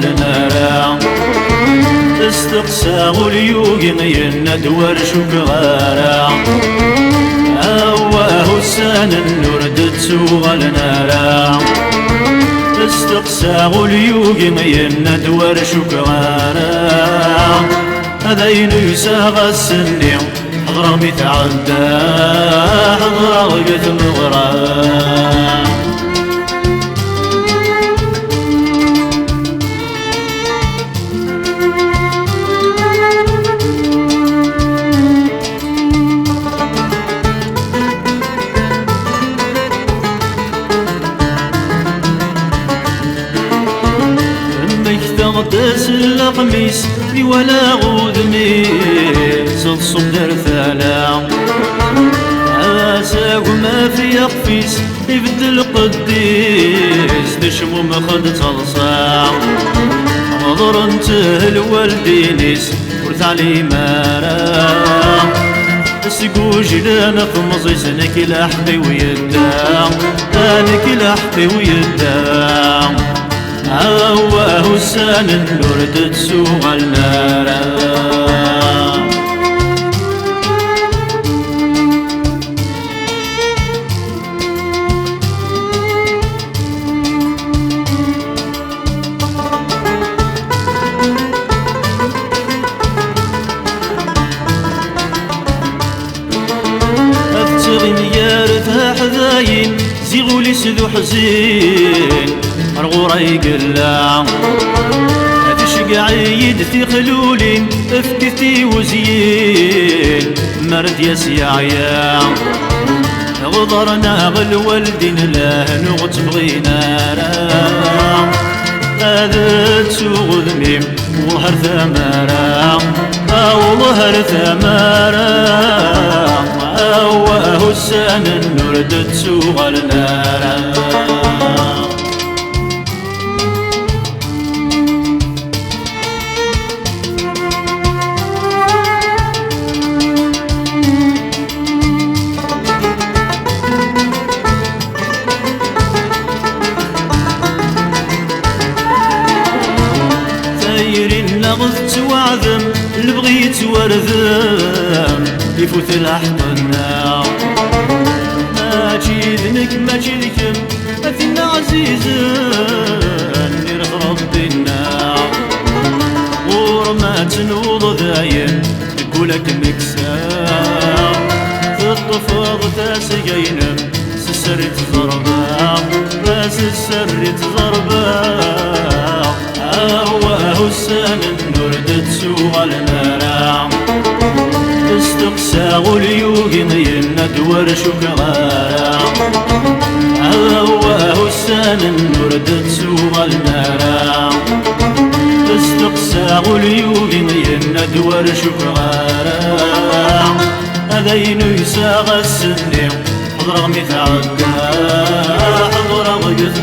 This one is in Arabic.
النار استقسى اليوغ يندور شكغارا أواه السان النور تسوغ النار استقسى اليوغ يندور شكغارا هذين يساغ السني حضر متعدى حضر غيث مغرى تغطس القميص لي ولا غودني صد صدر ثالا اساق ما في قفيس يبدل قديس تشمو مخد تصام نظر انت الوالدينيس ورث علي مارا سقوج لنا في مزيس انك لحقي ويدام انك لحقي ويدام أواه السان النور تسوغ النار أفتغي ميارثها حذاين زيغولي سذو حزين أرغورا يقلع تشقع عيد في خلولين افكتي وزيين مرد يسيعيا غضرنا بالوالدين لا نغت بغينا هذا تسوغ ذميم وظهر ثمارا وظهر ثمارا أواه السان النور تسوغ النار لغثت وعذم لبغيت وردم يفوت الأحضنا ما جيذنك ما جيذكم أثنى عزيزا نير ربنا ورما تنوض ذاين تقولك مكسام تطفض تاسقينم سسرت ضربا بس السرت ضربا أواه السان النور تسوغ النار استقسى اليوغ يندور شكغارا أواه السان النور تسوغ النار استقسى اليوغ يندور شكغارا هذين يساغ السنين حضر متعدى حضر غيث